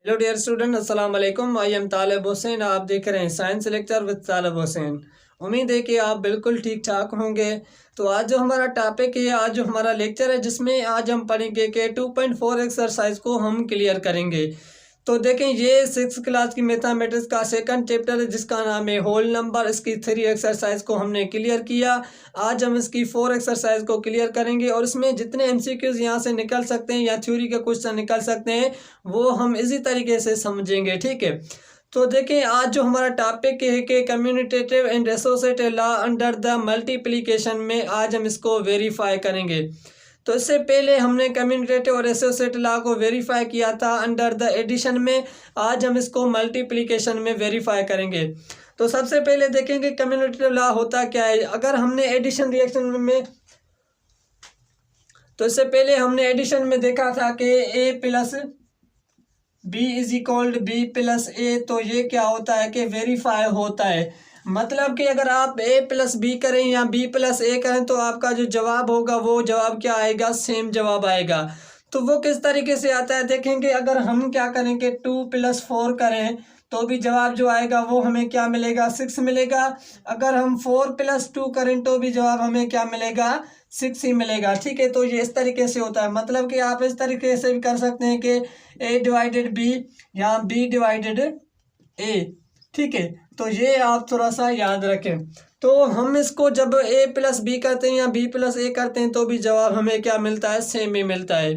Hello dear student, अस्सलाम वालेकुम। I am तालिब हुसैन। आप देख रहे हैं साइंस लेक्चर विद तालिब हुसैन। उम्मीद है कि आप बिल्कुल ठीक ठाक होंगे। तो आज जो हमारा टॉपिक है, आज जो हमारा लेक्चर है, जिसमें आज हम पढ़ेंगे कि 2.4 एक्सरसाइज को हम क्लियर करेंगे। तो देखें, ये 6th क्लास की मैथमेटिक्स का सेकंड चैप्टर है, जिसका नाम है होल नंबर। इसकी 3 एक्सरसाइज को हमने क्लियर किया। आज हम इसकी 4 एक्सरसाइज को क्लियर करेंगे और इसमें जितने एमसीक्यूज यहाँ से निकल सकते हैं या थ्योरी के क्वेश्चन निकल सकते हैं, वो हम इसी तरीके से समझेंगे। ठीक है, तो देखें, आज जो हमारा टॉपिक है कि commutative and associative law under the multiplication में, आज हम इसको वेरीफाई करेंगे। तो इससे पहले हमने कम्यूटेटिव और एसोसिएटिव लॉ को वेरीफाई किया था अंडर द एडिशन में। आज हम इसको मल्टीप्लिकेशन में वेरीफाई करेंगे। तो सबसे पहले देखेंगे कम्यूटेटिव लॉ होता क्या है। अगर हमने एडिशन रिएक्शन में, तो इससे पहले हमने एडिशन में देखा था कि A plus B is equal B plus A. तो ये क्या होता है कि वेरीफाई होता है। मतलब कि अगर आप ए प्लस बी करें या बी प्लस ए करें, तो आपका जो जवाब होगा वो जवाब क्या आएगा, सेम जवाब आएगा। तो वो किस तरीके से आता है देखेंगे। अगर हम क्या करेंगे 2+4 करें, तो भी जवाब जो आएगा वो हमें क्या मिलेगा, 6 मिलेगा। अगर हम 4+2 करें, तो भी जवाब हमें क्या मिलेगा, 6 ही मिलेगा। ठीक है, तो ये इस तरीके से होता है। मतलब कि आप इस तरीके से भी कर सकते हैं कि ए डिवाइडेड बी या बी डिवाइडेड ए। ठीक है, तो ये आप थोड़ा सा याद रखें। तो हम इसको जब ए प्लस बी करते हैं या बी प्लस ए करते हैं, तो भी जवाब हमें क्या मिलता है, सेम ही मिलता है।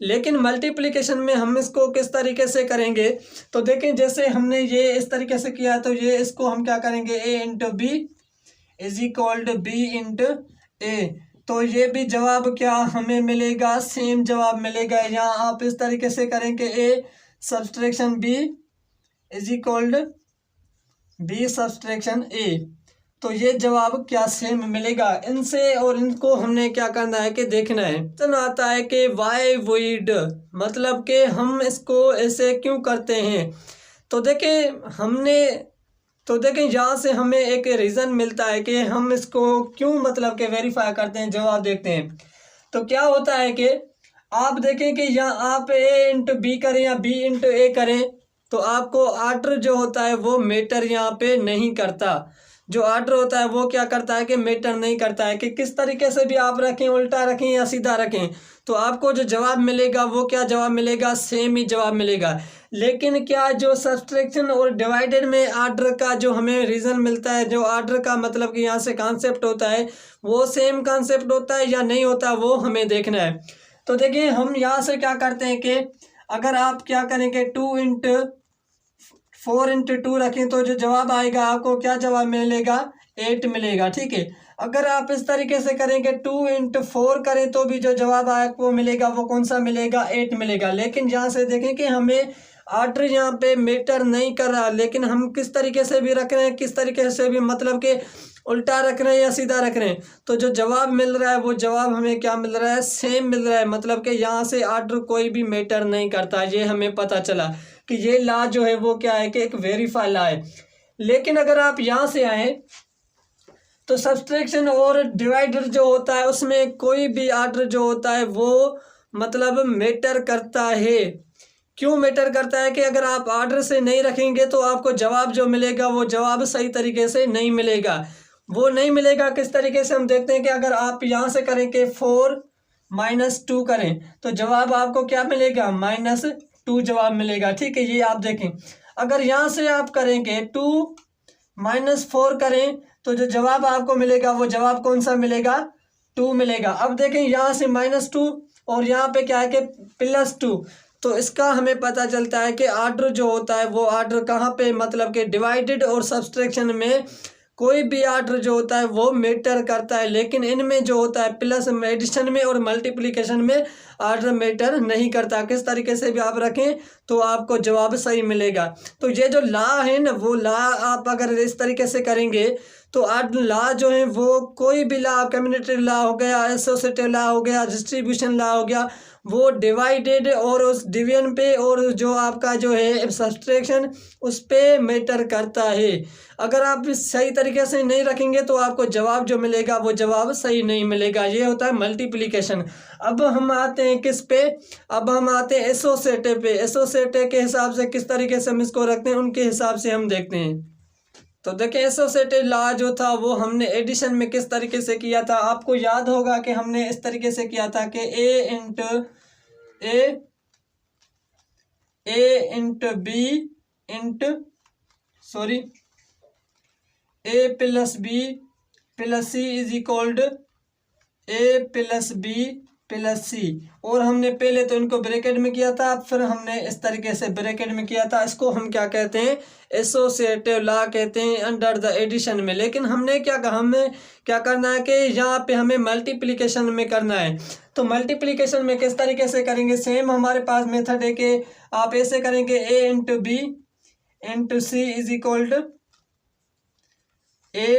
लेकिन मल्टीप्लिकेशन में हम इसको किस तरीके से करेंगे, तो देखें, जैसे हमने ये इस तरीके से किया, तो ये इसको हम क्या करेंगे, A into B is equal to B into A. तो ये भी जवाब क्या हमें मिलेगा, सेम जवाब मिलेगा। यहाँ आप इस तरीके से करेंगे A subtraction B is equal to B subtraction A. तो ये जवाब क्या सेम मिलेगा इनसे। और इनको हमने क्या करना है कि देखना है। तो आता है कि वाई वुड, मतलब कि हम इसको ऐसे क्यों करते हैं। तो देखें यहाँ से हमें एक रीज़न मिलता है कि हम इसको क्यों मतलब कि वेरीफाई करते हैं। जवाब देखते हैं। तो क्या होता है कि आप देखें कि यहाँ आप ए इंटू बी करें या बी इंटू ए करें, तो आपको आर्डर जो होता है वो मैटर यहाँ पे नहीं करता। जो आर्डर होता है वो क्या करता है कि मैटर नहीं करता है। कि किस तरीके से भी आप रखें, उल्टा रखें या सीधा रखें, तो आपको जो जवाब मिलेगा वो क्या जवाब मिलेगा, सेम ही जवाब मिलेगा। लेकिन क्या जो सब्सट्रैक्शन और डिवाइडेड में आर्डर का जो हमें रीज़न मिलता है, जो आर्डर का मतलब कि यहाँ से कॉन्सेप्ट होता है, वो सेम कॉन्सेप्ट होता है या नहीं होता, वो हमें देखना है। तो देखिए, हम यहाँ से क्या करते हैं कि अगर आप क्या करेंगे 4 इंटू 2 रखें, तो जो जवाब आएगा आपको क्या जवाब मिलेगा, 8 मिलेगा। ठीक है, अगर आप इस तरीके से करेंगे 2 इंटू 4 करें, तो भी जो जवाब आपको मिलेगा वो कौन सा मिलेगा, 8 मिलेगा। लेकिन यहाँ से देखें कि हमें आर्डर यहाँ पे मैटर नहीं कर रहा, लेकिन हम किस तरीके से भी रख रहे हैं, किस तरीके से भी मतलब कि उल्टा रख रहे हैं या सीधा रख रहे हैं, तो जो जवाब मिल रहा है वो जवाब हमें क्या मिल रहा है, सेम मिल रहा है। मतलब कि यहाँ से आर्डर कोई भी मैटर नहीं करता। ये हमें पता चला कि ये लॉ जो है वो क्या है कि एक वेरीफाई लॉ है। लेकिन अगर आप यहाँ से आए, तो सब्सट्रैक्शन और डिवाइडर जो होता है, उसमें कोई भी आर्डर जो होता है वो मतलब मैटर करता है। क्यों मैटर करता है कि अगर आप आर्डर से नहीं रखेंगे, तो आपको जवाब जो मिलेगा वो जवाब सही तरीके से नहीं मिलेगा। वो नहीं मिलेगा किस तरीके से, हम देखते हैं कि अगर आप यहाँ से करें कि 4-2 करें, तो जवाब आपको क्या मिलेगा, -2 जवाब मिलेगा। ठीक है, ये आप देखें। अगर यहाँ से आप करेंगे 2-4 करें, तो जो जवाब आपको मिलेगा वो जवाब कौन सा मिलेगा, 2 मिलेगा। अब देखें, यहाँ से -2 और यहाँ पे क्या है कि +2, तो इसका हमें पता चलता है कि आर्डर जो होता है वो आर्डर कहाँ पे, मतलब कि डिवाइडेड और सब्सट्रैक्शन में कोई भी आर्डर जो होता है वो मैटर करता है। लेकिन इनमें जो होता है प्लस एडिशन में और मल्टीप्लिकेशन में आर्डर मैटर नहीं करता। किस तरीके से भी आप रखें तो आपको जवाब सही मिलेगा। तो ये जो लॉ है ना, वो लॉ आप अगर इस तरीके से करेंगे, तो लॉ जो है वो कोई भी लॉ, कम्यूटेटिव लॉ हो गया, एसोसिएटिव लॉ हो गया, डिस्ट्रीब्यूशन लॉ हो गया, वो डिवाइडेड और उस डिवीजन पे और जो आपका जो है सब्सट्रैक्शन उस पे मैटर करता है। अगर आप सही तरीके से नहीं रखेंगे तो आपको जवाब जो मिलेगा वो जवाब सही नहीं मिलेगा। ये होता है मल्टीप्लिकेशन। अब हम आते हैं किस पे, अब हम आते हैं एसोसिएटिव पे। एसोसिएटिव के हिसाब से किस तरीके से हम इसको रखते हैं उनके हिसाब से हम देखते हैं। तो देखिए एसोसिएटिव लॉ जो था वो हमने एडिशन में किस तरीके से किया था। आपको याद होगा कि हमने इस तरीके से किया था कि A into B A plus B plus C is equalled A plus B plus C. और हमने पहले तो इनको ब्रैकेट में किया था, फिर हमने इस तरीके से ब्रैकेट में किया था। इसको हम क्या कहते हैं, एसोसिएटिव लॉ कहते हैं अंडर द एडिशन में। लेकिन हमने क्या कहा, हमें क्या करना है कि यहाँ पे हमें मल्टीप्लिकेशन में करना है। तो मल्टीप्लिकेशन में किस तरीके से करेंगे, सेम हमारे पास मेथड है कि आप ऐसे करेंगे A into B into C is equalled A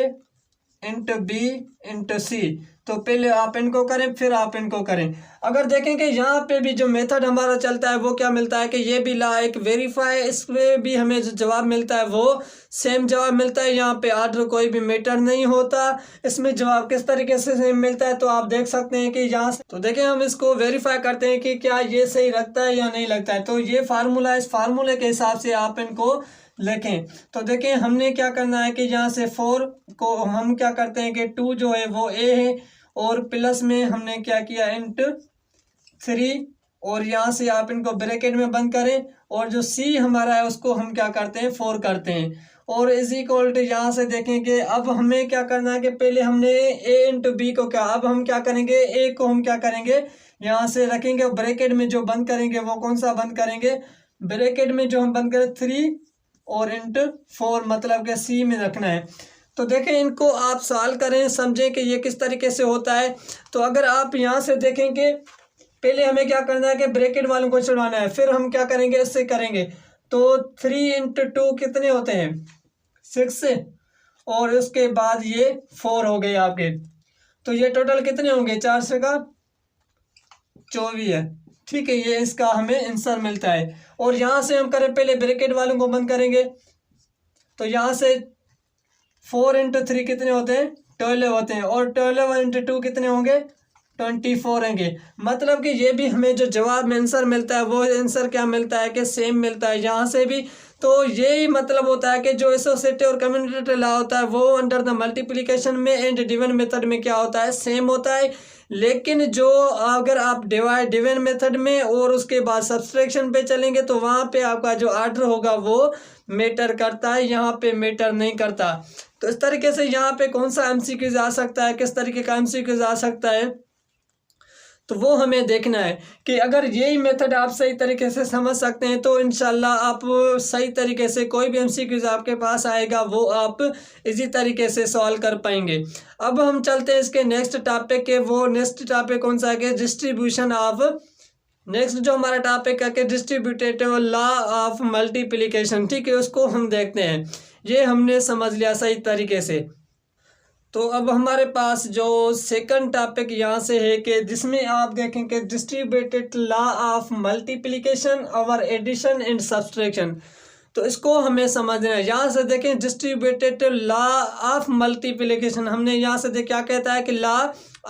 into B into C. तो पहले आप इनको करें फिर आप इनको करें। अगर देखें कि यहाँ पे भी जो मेथड हमारा चलता है वो क्या मिलता है कि ये भी ला एक वेरीफाई, इसमें भी हमें जो जवाब मिलता है वो सेम जवाब मिलता है। यहाँ पे आर्डर कोई भी मैटर नहीं होता। इसमें जवाब किस तरीके से सेम मिलता है तो आप देख सकते हैं कि यहाँ से, तो देखें हम इसको वेरीफाई करते हैं कि क्या ये सही लगता है या नहीं लगता है। तो ये फार्मूला, इस फार्मूले के हिसाब से आप इनको लिखें। तो देखें हमने क्या करना है कि यहाँ से 4 को हम क्या करते हैं कि 2 जो है वो ए है और प्लस में हमने क्या किया इंटू 3 और यहाँ से आप इनको ब्रैकेट में बंद करें और जो सी हमारा है उसको हम क्या करते हैं 4 करते हैं और इज इक्वल टू यहाँ से देखेंगे। अब हमें क्या करना है कि पहले हमने ए इंटू बी को क्या, अब हम क्या करेंगे ए को हम क्या करेंगे यहाँ से रखेंगे ब्रैकेट में, जो बंद करेंगे वो कौन सा बंद करेंगे, ब्रैकेट में जो हम बंद करें 3 और इंटू 4 मतलब के सी में रखना है। तो देखें इनको आप सॉल्व करें, समझें कि ये किस तरीके से होता है। तो अगर आप यहाँ से देखेंगे पहले हमें क्या करना है कि ब्रैकेट वालों को छुड़वाना है, फिर हम क्या करेंगे इससे करेंगे। तो 3 इंटू 2 कितने होते हैं 6 और उसके बाद ये 4 हो गए आपके। तो ये टोटल कितने होंगे 4 से का 24 है। ठीक है, ये इसका हमें आंसर मिलता है। और यहाँ से हम करें पहले ब्रैकेट वालों को बंद करेंगे तो यहाँ से 4 इंटू 3 कितने होते हैं 12 होते हैं और 12 इंटू 2 कितने होंगे 24 होंगे। मतलब कि ये भी हमें जो जवाब में आंसर मिलता है वो आंसर क्या मिलता है कि सेम मिलता है यहाँ से भी। तो यही मतलब होता है कि जो एसोसिएटिव और कम्यूटेटिव लॉ होता है वो अंडर द मल्टीप्लिकेशन में एंड डिवीजन मेथड में क्या होता है सेम होता है। लेकिन जो अगर आप डिवीजन मेथड में और उसके बाद सब्सट्रैक्शन पे चलेंगे तो वहाँ पे आपका जो आर्डर होगा वो मैटर करता है, यहाँ पे मैटर नहीं करता। तो इस तरीके से यहाँ पे कौन सा एमसीक्यूज आ सकता है, किस तरीके का एमसीक्यूज आ सकता है, तो वो हमें देखना है कि अगर यही मेथड आप सही तरीके से समझ सकते हैं तो इंशाल्लाह आप सही तरीके से कोई भी एमसीक्यूज आपके पास आएगा वो आप इजी तरीके से सॉल्व कर पाएंगे। अब हम चलते हैं इसके नेक्स्ट टॉपिक के। वो नेक्स्ट टॉपिक कौन सा है कि डिस्ट्रीब्यूशन ऑफ, नेक्स्ट जो हमारा टॉपिक है कि डिस्ट्रीब्यूटिव लॉ ऑफ मल्टीप्लिकेशन। ठीक है, उसको हम देखते हैं। ये हमने समझ लिया सही तरीके से। तो अब हमारे पास जो सेकंड टॉपिक यहाँ से है कि जिसमें आप देखेंगे डिस्ट्रीब्यूटेड लॉ ऑफ मल्टीप्लिकेशन और एडिशन एंड सब्सट्रैक्शन। तो इसको हमें समझना है। यहाँ से देखें डिस्ट्रीब्यूटेड लॉ ऑफ मल्टीप्लिकेशन, हमने यहाँ से क्या कहता है कि लॉ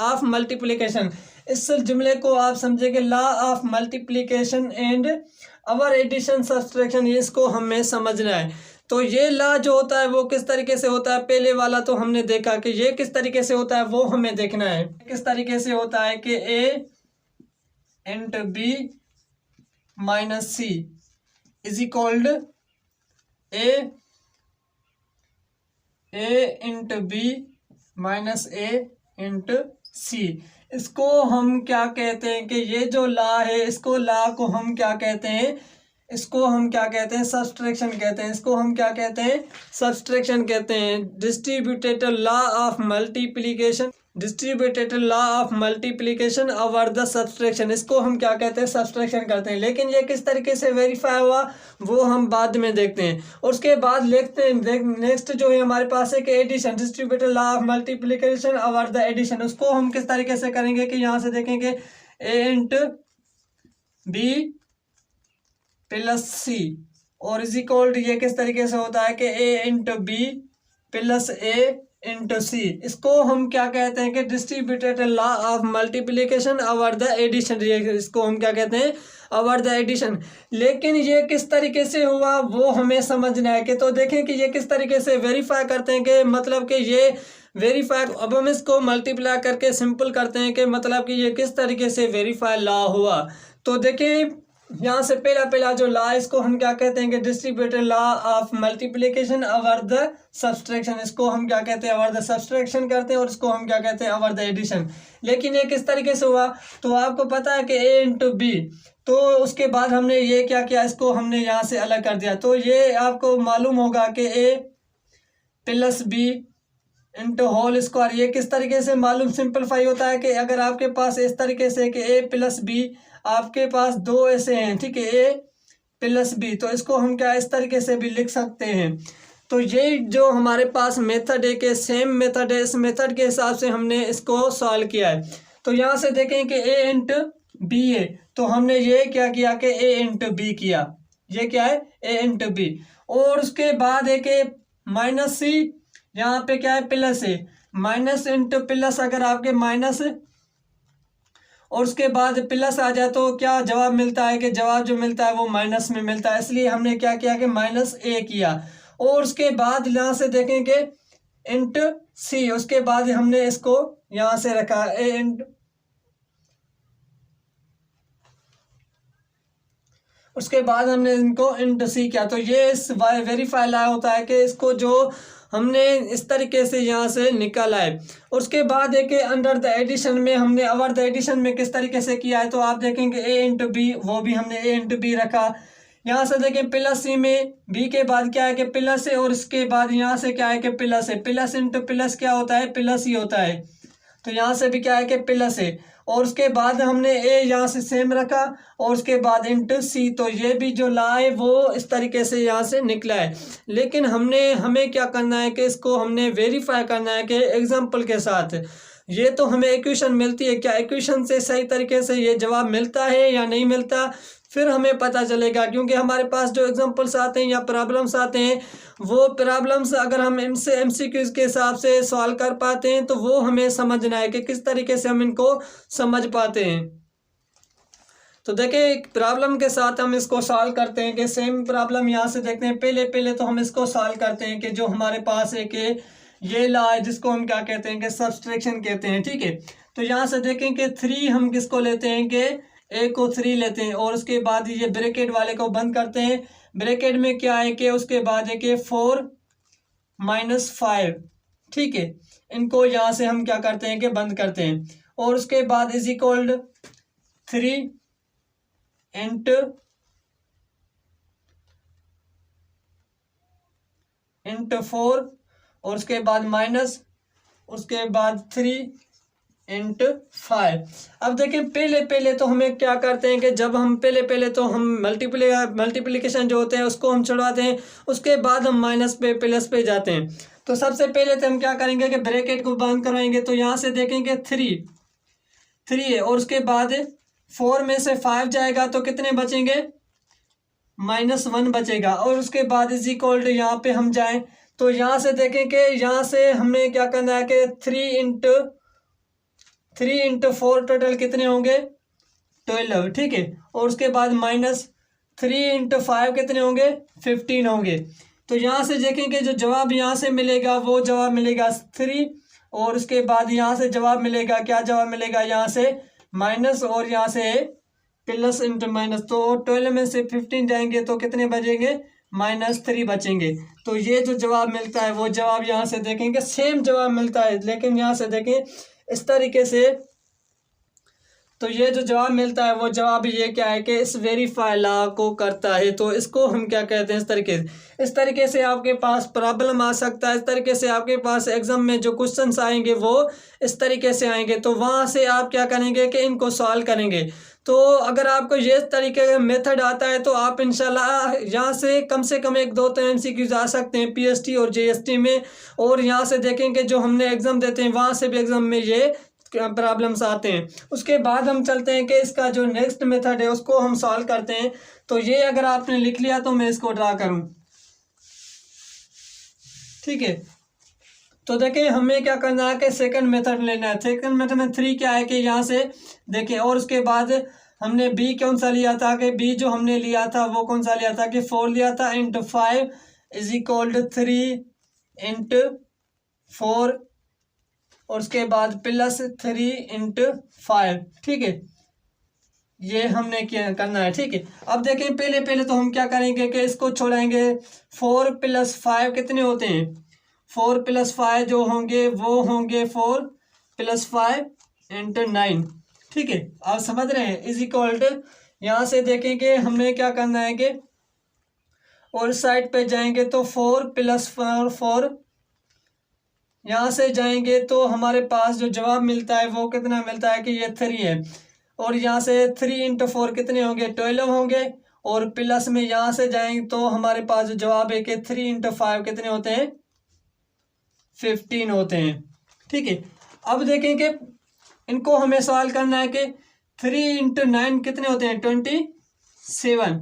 ऑफ मल्टीप्लिकेशन। इस जुमले को आप समझेंगे law of multiplication and over addition subtraction, इसको हमें समझना है। तो ये लॉ जो होता है वो किस तरीके से होता है, पहले वाला तो हमने देखा कि ये किस तरीके से होता है वो हमें देखना है। किस तरीके से होता है कि A into B minus C is equalled A into B minus A into C. इसको हम क्या कहते हैं कि ये जो लॉ है इसको लॉ को हम क्या कहते हैं, इसको हम क्या कहते हैं सब्सट्रैक्शन कहते हैं। इसको हम क्या कहते हैं सब्सट्रैक्शन कहते हैं। Distributed law of multiplication, distributed law of multiplication over the subtraction, इसको हम क्या कहते हैं, सब्सट्रैक्शन करते हैं। लेकिन ये किस तरीके से वेरीफाई हुआ वो हम बाद में देखते हैं। उसके बाद लिखते हैं नेक्स्ट जो है हमारे पास है कि addition, distributed law of multiplication over the addition, उसको हम किस तरीके से करेंगे कि यहाँ से देखेंगे ए इंटू बी प्लस सी और इज इक्वल टू, ये किस तरीके से होता है कि A into B plus A into C, इसको हम क्या कहते हैं कि distributed law of multiplication over the addition, इसको हम क्या कहते हैं, ओवर द एडिशन। लेकिन ये किस तरीके से हुआ वो हमें समझना है कि, तो देखें कि ये किस तरीके से वेरीफाई करते हैं कि मतलब कि ये वेरीफाई, अब हम इसको मल्टीप्लाई करके सिंपल करते हैं कि मतलब कि ये किस तरीके से वेरीफाई लॉ हुआ। तो देखिए यहाँ से पहला जो लॉ, इसको हम क्या कहते हैं कि distributed law of multiplication over the subtraction, इसको हम क्या कहते हैं, ओवर द सब्सट्रैक्शन करते हैं और इसको हम क्या कहते हैं, ओवर द एडिशन। लेकिन ये किस तरीके से हुआ, तो आपको पता है कि ए इंटू बी, तो उसके बाद हमने ये क्या किया, इसको हमने यहाँ से अलग कर दिया। तो ये आपको मालूम होगा कि A plus B into whole square, ये किस तरीके से मालूम सिंपलीफाई होता है कि अगर आपके पास इस तरीके से कि ए प्लस बी, आपके पास दो ऐसे हैं, ठीक है, ए प्लस बी, तो इसको हम क्या इस तरीके से भी लिख सकते हैं। तो ये जो हमारे पास मेथड है कि सेम मेथड है, इस मेथड के हिसाब से हमने इसको सॉल्व किया है। तो यहाँ से देखें कि ए इंटू बी है, तो हमने ये क्या किया कि ए इंटू बी किया, ये क्या है, ए इंटू बी। और उसके बाद है कि माइनस सी, यहाँ पे क्या है, प्लस है, माइनस इंटू प्लस, अगर आपके माइनस और उसके बाद प्लस आ जाए तो क्या जवाब मिलता है कि जवाब जो मिलता है वो माइनस में मिलता है, इसलिए हमने क्या किया कि माइनस ए किया। और उसके बाद यहाँ से देखेंगे इंटू सी, उसके बाद हमने इसको यहाँ से रखा ए इंटू, उसके बाद हमने इनको इंटू सी किया। तो ये इस वेरीफाई लॉ होता है कि इसको जो हमने इस तरीके से यहाँ से निकाला है। उसके बाद एक अंडर द एडिशन में हमने ओवर द एडिशन में किस तरीके से किया है, तो आप देखेंगे ए इंटू बी, वो भी हमने ए इंटू बी रखा। यहाँ से देखें प्लस सी में बी के बाद क्या है कि प्लस है और इसके बाद यहाँ से क्या है कि प्लस है, प्लस इंटू प्लस क्या होता है, प्लस ही होता है। तो यहाँ से भी क्या है कि प्लस है और उसके बाद हमने ए यहाँ से सेम रखा और उसके बाद इंटू सी, तो ये भी जो ला है वो इस तरीके से यहाँ से निकला है। लेकिन हमें क्या करना है कि इसको हमने वेरीफाई करना है कि एग्जाम्पल के साथ। ये तो हमें इक्वेशन मिलती है, क्या इक्वेशन से सही तरीके से ये जवाब मिलता है या नहीं मिलता, फिर हमें पता चलेगा। क्योंकि हमारे पास जो एग्जांपल्स आते हैं या प्रॉब्लम्स आते हैं, वो प्रॉब्लम्स अगर हम इनसे एमसीक्यूज के हिसाब से सॉल्व कर पाते हैं तो वो हमें समझना है कि किस तरीके से हम इनको समझ पाते हैं। तो देखिए एक प्रॉब्लम के साथ हम इसको सॉल्व करते हैं कि सेम प्रॉब्लम यहाँ से देखते हैं। पहले तो हम इसको सॉल्व करते हैं कि जो हमारे पास है कि ये ला है जिसको हम क्या कहते हैं कि सब्सट्रैक्शन कहते हैं, ठीक है। तो यहाँ से देखें कि 3 हम किसको लेते हैं कि ए को 3 लेते हैं और उसके बाद ये ब्रैकेट वाले को बंद करते हैं। ब्रैकेट में क्या है कि उसके बाद है कि 4 - 5, ठीक है, इनको यहाँ से हम क्या करते हैं कि बंद करते हैं। और उसके बाद इज इक्वल 3 इंटू 4 और उसके बाद माइनस, उसके बाद 3 इंटू 5। अब देखें पहले तो हमें क्या करते हैं कि जब हम पहले तो हम मल्टीप्लिकेशन जो होते हैं उसको हम चढ़वाते हैं, उसके बाद हम माइनस पे प्लस पे जाते हैं। तो सबसे पहले तो हम क्या करेंगे कि ब्रैकेट को बंद करवाएंगे। तो यहाँ से देखेंगे 3 है और उसके बाद 4 में से 5 जाएगा तो कितने बचेंगे, -1 बचेगा। और उसके बाद इज इक्वल टू यहाँ पे हम जाएं तो यहाँ से देखें कि यहाँ से हमें क्या करना है कि 3 इंटू 4 टोटल कितने होंगे, 12, ठीक है। और उसके बाद -3 इंटू 5 कितने होंगे, 15 होंगे। तो यहाँ से देखेंगे जो जवाब यहाँ से मिलेगा वो जवाब मिलेगा 3 और उसके बाद यहाँ से जवाब मिलेगा, क्या जवाब मिलेगा, यहाँ से माइनस और यहाँ से प्लस इंटू माइनस। तो 12 में से 15 जाएंगे तो कितने बचेंगे, -3 बचेंगे। तो ये जो जवाब मिलता है वो जवाब यहाँ से देखेंगे सेम जवाब मिलता है। लेकिन यहाँ से देखें इस तरीके से तो ये जो जवाब मिलता है वो जवाब ये क्या है कि इस वेरीफाई लॉ को करता है। तो इसको हम क्या कहते हैं, इस तरीके से आपके पास प्रॉब्लम आ सकता है, इस तरीके से आपके पास एग्जाम में जो क्वेश्चंस आएंगे वो इस तरीके से आएंगे। तो वहाँ से आप क्या करेंगे कि इनको सॉल्व करेंगे। तो अगर आपको ये तरीके का मेथड आता है तो आप इंशाल्लाह यहाँ से कम 1-2 MCQs आ सकते हैं PST और JST में। और यहाँ से देखेंगे जो हमने एग्ज़ाम देते हैं वहाँ से भी एग्ज़ाम में ये प्रॉब्लम्स आते हैं। उसके बाद हम चलते हैं कि इसका जो नेक्स्ट मेथड है उसको हम सॉल्व करते हैं। तो ये अगर आपने लिख लिया तो मैं इसको ड्रा करूं, ठीक है। तो देखिए हमें क्या करना है कि सेकंड मेथड लेना है। सेकंड मेथड में 3 क्या है कि यहाँ से देखिए, और उसके बाद हमने बी कौन सा लिया था कि बी जो हमने लिया था वो कौन सा लिया था कि 4 लिया था into 5 is equal to 3 into 4 और उसके बाद प्लस 3 इंटू 5, ठीक है। ये हमने क्या करना है, ठीक है। अब देखें पहले तो हम क्या करेंगे कि इसको छोड़ेंगे। 4 + 5 कितने होते हैं, 4 + 5 जो होंगे वो होंगे 4 + 5 इंटू 9, ठीक है। आप समझ रहे हैं, इज इक्वल टू यहाँ से देखेंगे हमने क्या करना है कि और साइड पे जाएंगे तो 4 + 4 यहाँ से जाएंगे तो हमारे पास जो जवाब मिलता है वो कितना मिलता है कि ये 3 है। और यहाँ से 3 इंटू 4 कितने होंगे, 12 होंगे। और प्लस में यहाँ से जाएंगे तो हमारे पास जो जवाब है कि 3 इंटू 5 कितने होते हैं, 15 होते हैं, ठीक है। अब देखेंगे इनको हमें सवाल करना है कि 3 इंटू 9 कितने होते हैं, 27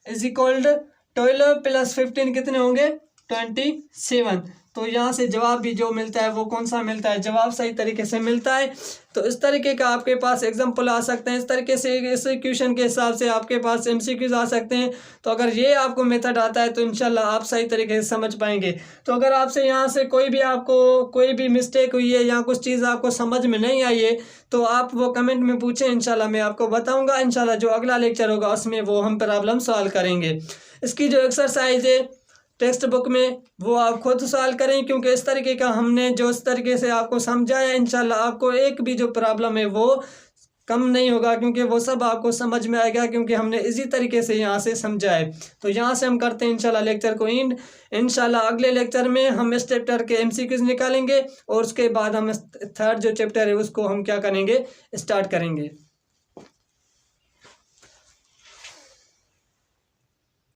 इज इक्वल टू 12 + 15 कितने होंगे, 27। तो यहाँ से जवाब भी जो मिलता है वो कौन सा मिलता है, जवाब सही तरीके से मिलता है। तो इस तरीके का आपके पास एग्जाम्पल आ सकते हैं, इस तरीके से इस क्वेश्चन के हिसाब से आपके पास MCQs आ सकते हैं। तो अगर ये आपको मेथड आता है तो इंशाल्लाह आप सही तरीके से समझ पाएंगे। तो अगर आपसे यहाँ से कोई भी मिस्टेक हुई है या कुछ चीज़ आपको समझ में नहीं आई है तो आप वो कमेंट में पूछें, इंशाल्लाह मैं आपको बताऊँगा। इंशाल्लाह जो अगला लेक्चर होगा उसमें वो हम प्रॉब्लम सॉल्व करेंगे। इसकी जो एक्सरसाइज है टेक्स्ट बुक में वो आप खुद सॉल्व करें, क्योंकि इस तरीके का हमने जो इस तरीके से आपको समझाया इंशाल्लाह आपको एक भी जो प्रॉब्लम है वो कम नहीं होगा, क्योंकि वो सब आपको समझ में आएगा, क्योंकि हमने इसी तरीके से यहाँ से समझा है। तो यहाँ से हम करते हैं इंशाल्लाह लेक्चर को एंड। इंशाल्लाह अगले लेक्चर में हम इस चैप्टर के MCQs निकालेंगे और उसके बाद हम थर्ड जो चैप्टर है उसको हम क्या करेंगे, स्टार्ट करेंगे।